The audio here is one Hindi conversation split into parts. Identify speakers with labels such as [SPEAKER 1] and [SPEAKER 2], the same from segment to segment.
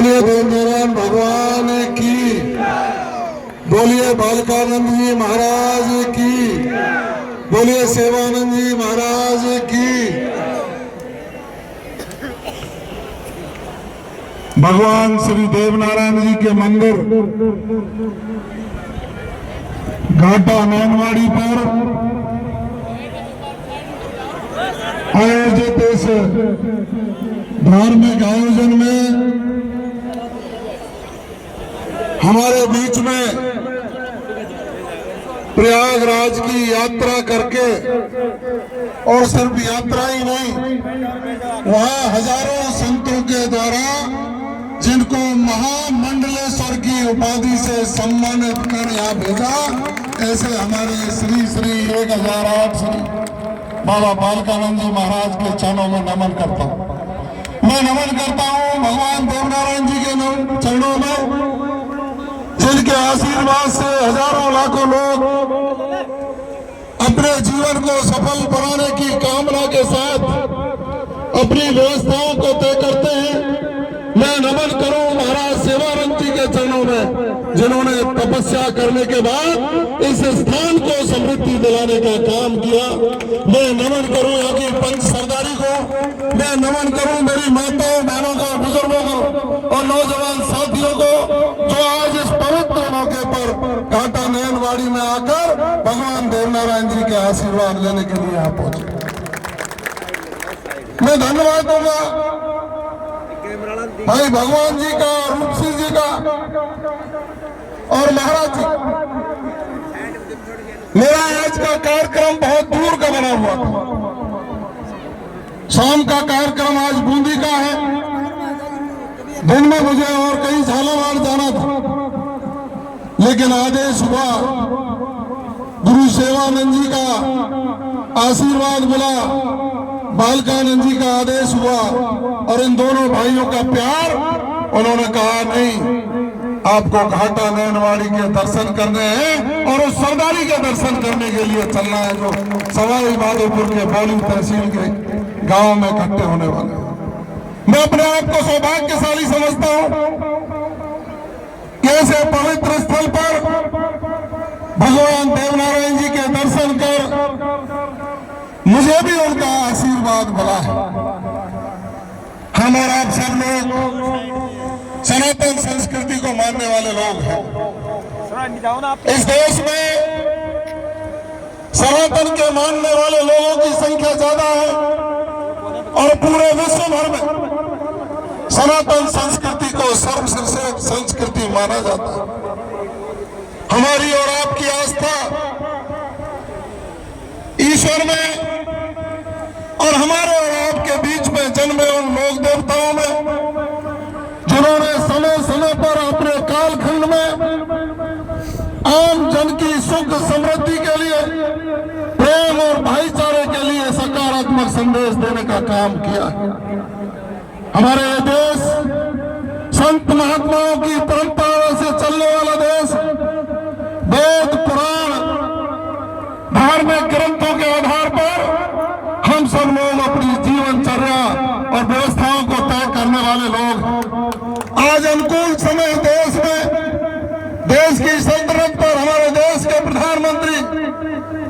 [SPEAKER 1] बोलिए देवनारायण भगवान की, बोलिए बालकानंद जी महाराज की, बोलिए सेवानंद जी महाराज की। भगवान श्री देवनारायण जी के मंदिर घाटा नैनवाड़ी पर आयोजित इस धार्मिक आयोजन में हमारे बीच में प्रयागराज की यात्रा करके, और सिर्फ यात्रा ही नहीं, वहां हजारों संतों के द्वारा जिनको महामंडलेश्वर की उपाधि से सम्मानित कर यहाँ भेजा, ऐसे हमारे श्री श्री 1008 श्री बाबा बालकानंद जी महाराज के चरणों में नमन करता हूँ। मैं नमन करता हूँ भगवान देवनारायण जी के चरणों में, जिनके आशीर्वाद से हजारों लाखों लोग अपने जीवन को सफल बनाने की कामना के साथ अपनी व्यवस्थाओं को तय करते हैं। मैं नमन करूं महाराज सेवानंद जी के चरणों में, जिन्होंने तपस्या करने के बाद इस स्थान को समृद्धि दिलाने का काम किया। मैं नमन करूं यहाँ की पंच सरदारी को, मैं नमन करूं मेरी माताओं बहनों को, बुजुर्गों को और नौजवान साथियों को, जो आज इस पवित्र मौके पर घाटा नैनवाड़ी में आकर भगवान देवनारायण जी के आशीर्वाद लेने के लिए यहाँ पहुंचे। मैं धन्यवाद दूंगा भाई भगवान जी का, रूप सिंह जी का और महाराज जी। मेरा आज का कार्यक्रम बहुत दूर का बना हुआ था। शाम का कार्यक्रम आज बूंदी का है, दिन में मुझे और कहीं झालावाड़ जाना था, लेकिन आदेश हुआ, गुरु सेवानंद जी का आशीर्वाद मिला, बालकानंद जी का आदेश हुआ, और इन दोनों भाइयों का प्यार, उन्होंने कहा नहीं, आपको घाटा नैनवाड़ी के दर्शन करने हैं और उस सरदारी के दर्शन करने के लिए चलना है, जो सवाई माधोपुर के बौली तहसील के गांव में इकट्ठे होने वाले हैं। मैं अपने आप को सौभाग्यशाली समझता हूं कि ऐसे पवित्र स्थल पर भगवान देवनारायण जी के दर्शन कर मुझे भी उनका आशीर्वाद मिला है। हम और आप सब लोग सनातन संस्कृति को मानने वाले लोग हैं। इस देश में सनातन के मानने वाले लोगों की संख्या ज्यादा है और पूरे विश्व भर में सनातन संस्कृति को सर्वश्रेष्ठ संस्कृति माना जाता है। हमारी और आपकी आस्था ईश्वर में और हमारे और आपके बीच में जन्मे उन लोक देवताओं में, जिन्होंने समय समय पर अपने कालखंड में आम जन की सुख समृद्धि के लिए, प्रेम और भाईचारे के लिए सकारात्मक संदेश देने का काम किया है। हमारे देश संत महात्माओं की परंपरा से चलने वाला देश, वेद पुराण धार्मिक ग्रंथों के आधार पर हम सब लोग अपनी जीवनचर्या और व्यवस्थाओं को तय करने वाले लोग। आज अनुकूल समय देश में, देश की सल्तनत पर हमारे देश के प्रधानमंत्री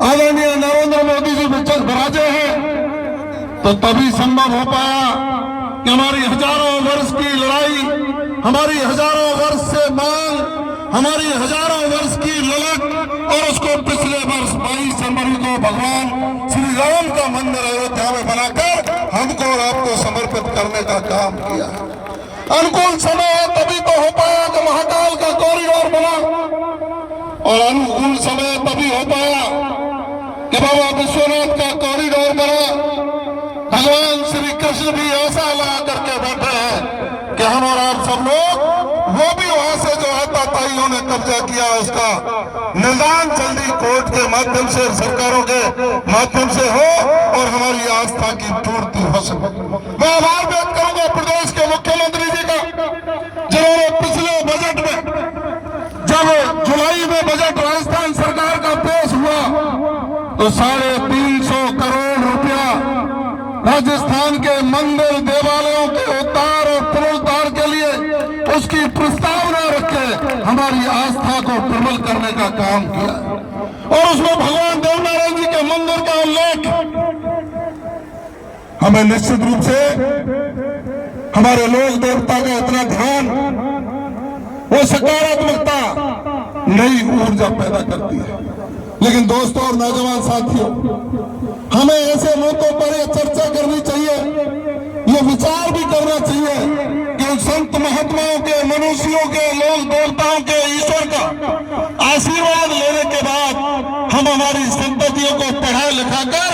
[SPEAKER 1] आदरणीय नरेंद्र मोदी जी विराजे हैं, तो तभी संभव हो पाया कि हमारी हजारों वर्ष की लड़ाई, हमारी हजारों वर्ष से मांग, हमारी हजारों वर्ष की ललक, और उसको पिछले वर्ष 22 जनवरी को भगवान श्री राम का मंदिर अयोध्या में बनाकर हमको और आपको समर्पित करने का काम किया। अनुकूल समय है तभी तो हो पाया कि महाकाल का कॉरिडोर बना, और अनुकूल समय तभी हो पाया कि बाबा विश्वनाथ का कॉरिडोर बना। भगवान श्री कृष्ण भी ऐसा ला करके बैठे हैं कि हम और आप सब लोग, वो भी वहां से जो आताताइयों ने कब्जा किया, उसका निदान जल्दी कोर्ट के माध्यम से, सरकारों के माध्यम से हो और हमारी आस्था की पूर्ति हो सके। मैं आभार व्यक्त करूंगा प्रदेश के मुख्यमंत्री जी का, जिन्होंने पिछले बजट में, जब जुलाई में बजट राजस्थान सरकार का पेश हुआ, तो 350 करोड़ रुपया राजस्थान के मंदिर देवालयों के उद्धार और पुनरुद्धार के लिए उसकी प्रस्तावना रख के हमारी आस्था को प्रबल करने का काम किया और उसमें भगवान देवनारायण जी के मंदिर का उल्लेख हमें निश्चित रूप से हमारे लोक देवता का इतना ध्यान, वो सकारात्मकता नई ऊर्जा पैदा करती है। लेकिन दोस्तों और नौजवान साथियों, हमें ऐसे मौकों पर यह चर्चा करनी चाहिए, ये विचार भी करना चाहिए कि उन संत महात्माओं के, मनुष्यों के, लोक देवताओं के, ईश्वर का आशीर्वाद लेने के बाद हम हमारी संततियों को पढ़ा लिखा कर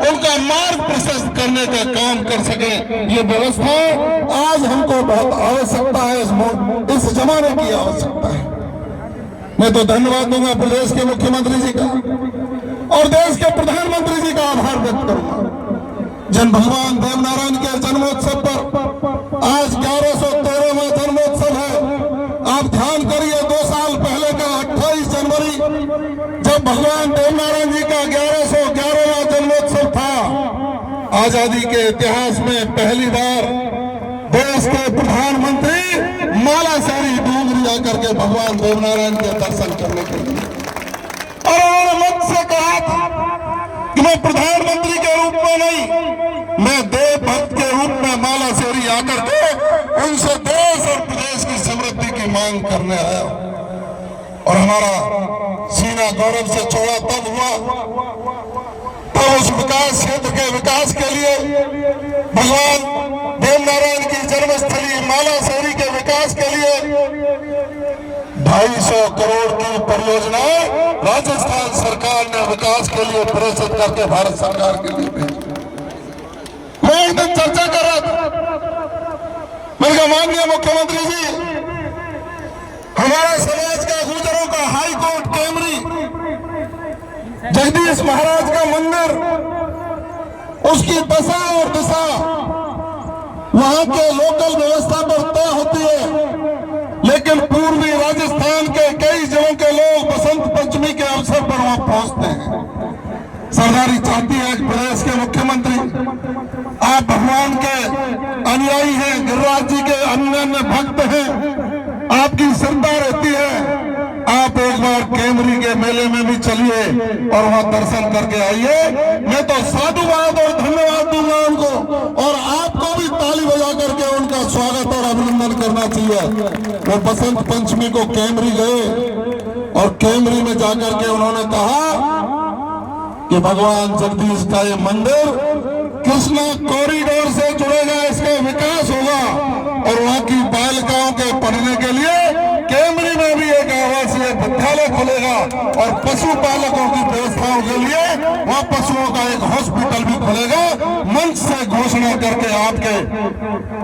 [SPEAKER 1] उनका मार्ग प्रशस्त करने का काम कर सके। ये व्यवस्था आज हमको बहुत आवश्यकता है, इस जमाने की आवश्यकता है। मैं तो धन्यवाद दूंगा प्रदेश के मुख्यमंत्री जी का और देश के प्रधानमंत्री जी का आभार व्यक्त करूंगा, जिन भगवान देवनारायण के जन्मोत्सव पर आज 1113वां जन्मोत्सव है। आप ध्यान करिए, 2 साल पहले का 28 जनवरी जब भगवान देवनारायण जी का 1111वां जन्मोत्सव था, आजादी के इतिहास में पहली बार देश के प्रधानमंत्री मालासारी डूंगरी आकर के भगवान देवनारायण के दर्शन करने के लिए, और उन्होंने मंच से कहा था कि मैं प्रधानमंत्री के रूप में नहीं, मैं देवभक्त के रूप में मालासेरी आकर के उनसे देश और प्रदेश की समृद्धि की मांग करने आया और हमारा सीना गौरव से चौड़ा तब हुआ तो उस विकास क्षेत्र के विकास के लिए भगवान देवनारायण की जन्मस्थली मालासेरी के विकास के लिए 250 करोड़ की परियोजनाएं राजस्थान सरकार ने विकास के लिए प्रेषित करके भारत सरकार के लिए भेजी। मैं एक दिन चर्चा कर रहा था, मैंने कहा माननीय मुख्यमंत्री जी, हमारे समाज का गुर्जरों का हाई कोर्ट केमरी, जगदीश महाराज का मंदिर, उसकी दशा और दिशा वहां के लोकल व्यवस्था पर तय होती है, लेकिन पूर्वी राजस्थान के कई जिलों के लोग बसंत पंचमी के अवसर पर वहां पहुंचते हैं। सरदारी चाहती है कि प्रदेश के मुख्यमंत्री, आप भगवान के अनुयायी हैं, गिरिराज जी के अन्य भक्त हैं, आपकी श्रद्धा रहती है, आप एक बार केमरी के मेले में भी चलिए और वहां दर्शन करके आइए। मैं तो साधुवाद और धन्यवाद दूंगा उनको, और आपको भी ताली बजा करके उनका स्वागत और अभिनंदन करना चाहिए। वो बसंत पंचमी को केमरी गए और केमरी में जाकर के उन्होंने कहा कि भगवान जगदीश का ये मंदिर कृष्णा कॉरिडोर से जुड़ेगा, इसका विकास होगा और वहां की बालिकाओं के पढ़ने के लिए केमरी में भी एक आवासीय विद्यालय खुलेगा और पशुपालकों की व्यवस्थाओं के लिए वहां पशुओं का एक हॉस्पिटल भी खुलेगा। मंच से घोषणा करके आपके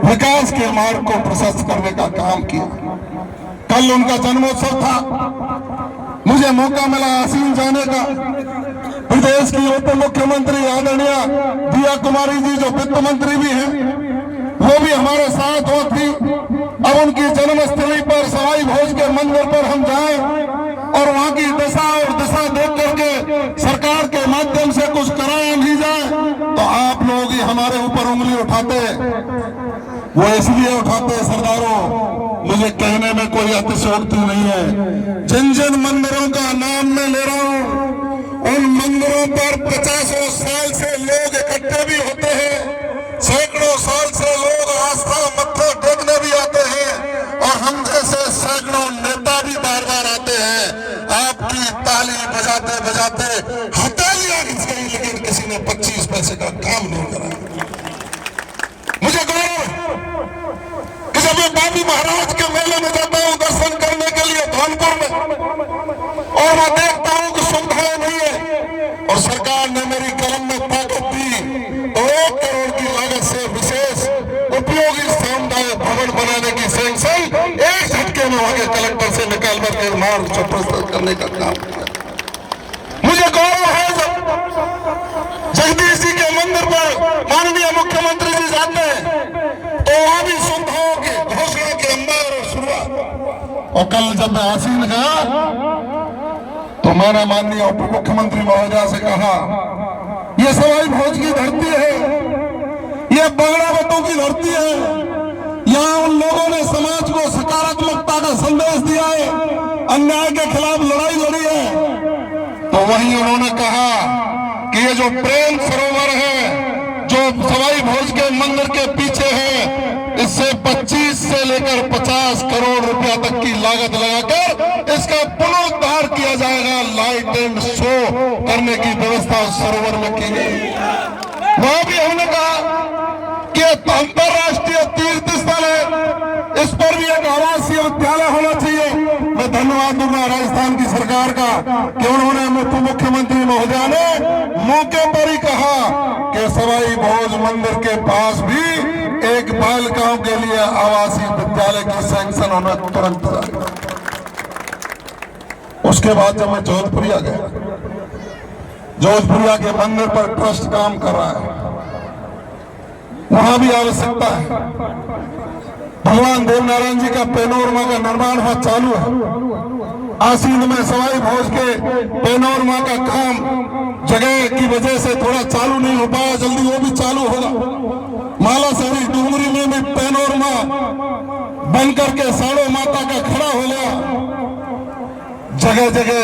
[SPEAKER 1] विकास के मार्ग को प्रशस्त करने का काम किया। कल उनका जन्मोत्सव था, मुझे मौका मिला आसीन जाने का। प्रदेश की उप मुख्यमंत्री आदरणीय दिया कुमारी जी, जो वित्त मंत्री भी हैं, वो भी हमारे साथ होती। अब उनकी जन्मस्थली पर सवाई भोज के मंदिर पर हम जाएं और वहां की दशा और दिशा देख करके सरकार के माध्यम से कुछ कराया नहीं जाए तो आप लोग ही हमारे ऊपर उंगली उठाते। वो इसलिए उठाते सरदारों, मुझे कहने में कोई अतिशयोक्ति नहीं है। जिन जिन मंदिरों का नाम मैं ले रहा हूं, उन मंदिरों पर 50 साल से लोग इकट्ठे भी होते हैं, सैकड़ों साल से लोग आस्था मत्था टेकने भी आते हैं और हम जैसे सैकड़ों नेता भी बार बार आते हैं। आपकी ताली बजाते बजाते हथेलियां खिंच गई, लेकिन किसी ने 25 पैसे का काम नहीं करा। मुझे गौरव कि जब मैं बाबू महाराज के मेले में जाता हूं दर्शन करने के लिए धौलपुर में, और मैं देखता हूं कि सुविधाएं नहीं है और सरकार ने मेरी कलम में ताकत दी तो 1 करोड़ की लागत से विशेष उपयोगी सामुदायिक भवन बनाने की सैंक्शन एक झटके में वहां के कलेक्टर से निकाल कर मार्ग प्रस्तुत करने का काम किया। मुझे गौरव है जगदीश जी के मंदिर पर माननीय मुख्यमंत्री जी जाते हैं तो वहां भी सुविधाओं की घोषणा के अंदर और शुरुआत। और कल जब मैं आसीन गया तो मैंने माननीय उप मुख्यमंत्री महोदया से कहा, ये सवाई भोज की धरती है, ये बगड़ावतों की धरती है, यहाँ उन लोगों ने समाज को सकारात्मक अन्याय के खिलाफ लड़ाई लड़ी है, तो वहीं उन्होंने कहा कि ये जो प्रेम सरोवर है जो सवाई भोज के मंदिर के पीछे है, इससे 25 से लेकर 50 करोड़ रुपया तक की लागत लगाकर इसका पुनरुद्धार किया जाएगा। लाइट एंड शो करने की व्यवस्था उस सरोवर में की गई। वहां भी हमने कहा कि अंतरराष्ट्रीय तीर्थ स्थल है, इस पर भी एक आवासीय विद्यालय होना चाहिए। मैं धन्यवाद दूंगा राजस्थान की सरकार का कि उन्होंने उप मुख्यमंत्री महोदया ने मौके पर ही कहा कि सवाई भोज मंदिर के पास भी एक बालिकाओं के लिए आवासीय विद्यालय की सैंक्शन होना तुरंत जाएगा। उसके बाद जब मैं जोधपुरिया गया, जोधपुरिया के मंदिर पर ट्रस्ट काम कर रहा है, वहां भी आवश्यकता है। भगवान देवनारायण जी का पेनोरमा का निर्माण वहां चालू है। आसीन में सवाई भोज के पेनोरमा का काम जगह की वजह से थोड़ा चालू नहीं हो पाया, जल्दी वो भी चालू होगा। माला शहरी डूंगरी में भी पेनोरमा बन करके साड़ो माता का खड़ा हो गया। जगह जगह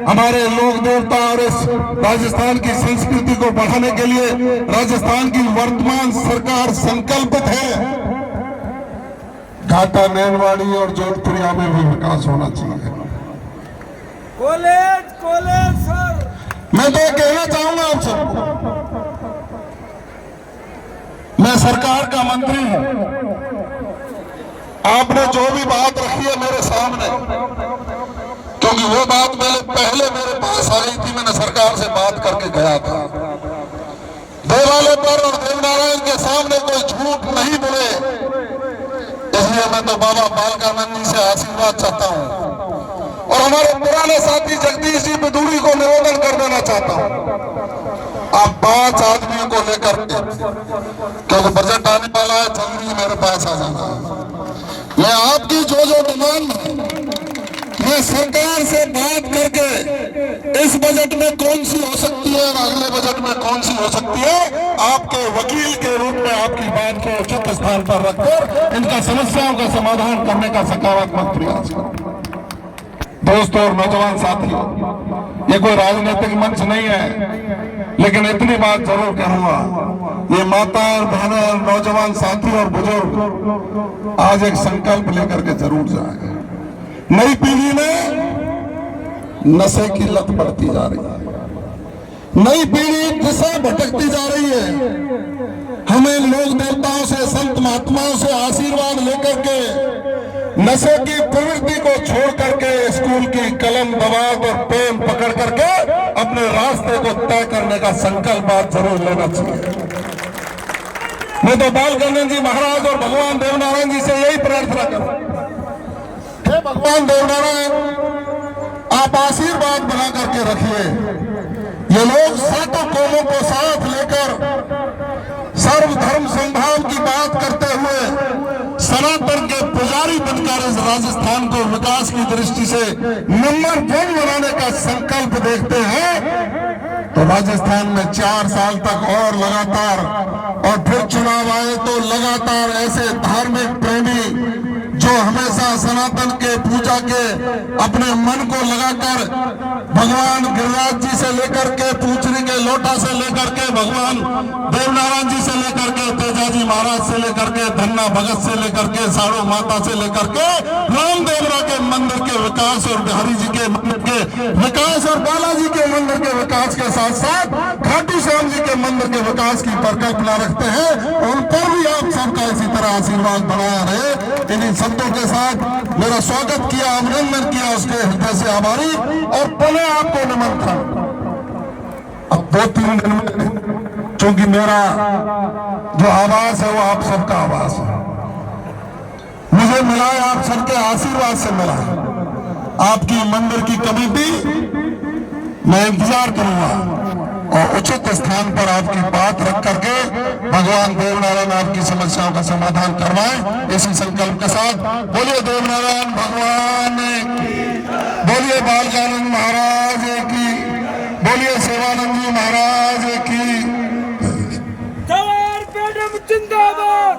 [SPEAKER 1] हमारे लोक देवता और इस राजस्थान की संस्कृति को बढ़ाने के लिए राजस्थान की वर्तमान सरकार संकल्पित है। घाटा, नैनवाड़ी और जोधपुरिया में भी विकास होना चाहिए।
[SPEAKER 2] कॉलेज सर,
[SPEAKER 1] मैं तो कहना चाहूंगा आप सबको, मैं सरकार का मंत्री हूं। आपने जो भी बात रखी है मेरे सामने, क्योंकि वो बात पहले मेरे पास आई थी, मैंने सरकार से बात करके गया था। देवालय पर और देवनारायण के सामने कोई झूठ नहीं बोले, इसलिए मैं तो बाबा बालकानंद जी से आशीर्वाद चाहता हूं और हमारे पुराने साथी जगदीश जी बिदुड़ी को निवेदन कर देना चाहता हूं। आप 5 आदमियों को लेकर, क्योंकि बजट आने वाला है, जल्दी मेरे पास आ जाना। मैं आपकी जो डिमांड, मैं सरकार से बात करके इस बजट में कौन सी हो सकती है और अगले बजट में कौन सी हो सकती है, आपके वकील के रूप में आपकी बात को उचित स्थान पर रखकर इनका समस्याओं का समाधान करने का सकारात्मक प्रयास करूं। दोस्तों और नौजवान साथियों, ये कोई राजनीतिक मंच नहीं है, लेकिन इतनी बात जरूर कहूंगा, ये माता और बहनें और नौजवान साथी और बुजुर्ग आज एक संकल्प लेकर के जरूर जाएंगे। नई पीढ़ी में नशे की लत बढ़ती जा रही है, नई पीढ़ी दिशा भटकती जा रही है। हमें लोक देवताओं से, संत महात्माओं से आशीर्वाद लेकर के नशे की प्रवृत्ति को छोड़ करके स्कूल की कलम, दवात और पेन पकड़ करके अपने रास्ते को तय करने का संकल्प आज जरूर लेना चाहिए। मैं तो बालकानंद जी महाराज और भगवान देवनारायण जी से यही प्रार्थना करूं, हे भगवान देवनारायण, आप आशीर्वाद बना करके रखिए। ये लोग सातों कौमों को साथ लेकर सर्वधर्म संभाव की बात करते हुए सनातन के पुजारी बनकर इस राजस्थान को विकास की दृष्टि से नंबर 1 बनाने का संकल्प देखते हैं, तो राजस्थान में 4 साल तक और लगातार, और फिर चुनाव आए तो लगातार ऐसे धार्मिक प्रेमी जो हमेशा सनातन के पूजा के अपने मन को लगाकर भगवान गिरिराज जी से लेकर के, पूछने के लोटा से लेकर के, भगवान देवनारायण जी से लेकर के, तेजाजी महाराज से लेकर के, धन्ना भगत से लेकर के, साड़ो माता से लेकर के, रामदेवरा के मंदिर के विकास और बिहारी जी के मंदिर के विकास और बालाजी के मंदिर के विकास के साथ साथ खाटू श्याम जी के मंदिर के विकास की परिकल्पना रखते हैं। उन पर भी आप सबका इसी तरह आशीर्वाद बनाया रहे। इन्हीं शब्दों के साथ मेरा स्वागत किया, अभिनंदन किया, उसके हृदय से आभारी और पुनः आपको निमंत्रण। अब 2-3 दिन में, चूंकि मेरा जो आवास है वो आप सबका आवास है, मुझे मिला है आप सबके आशीर्वाद से मिला है। आपकी मंदिर की कमेटी, मैं इंतजार करूंगा और उचित स्थान पर आपकी बात रख करके भगवान देवनारायण आपकी समस्याओं का समाधान करवाएं। इसी संकल्प के साथ बोलिए देवनारायण भगवान की, बोलिए बालकानंद महाराज की, बोलिए सेवानंद जी महाराज की।
[SPEAKER 2] जिंदाबाद।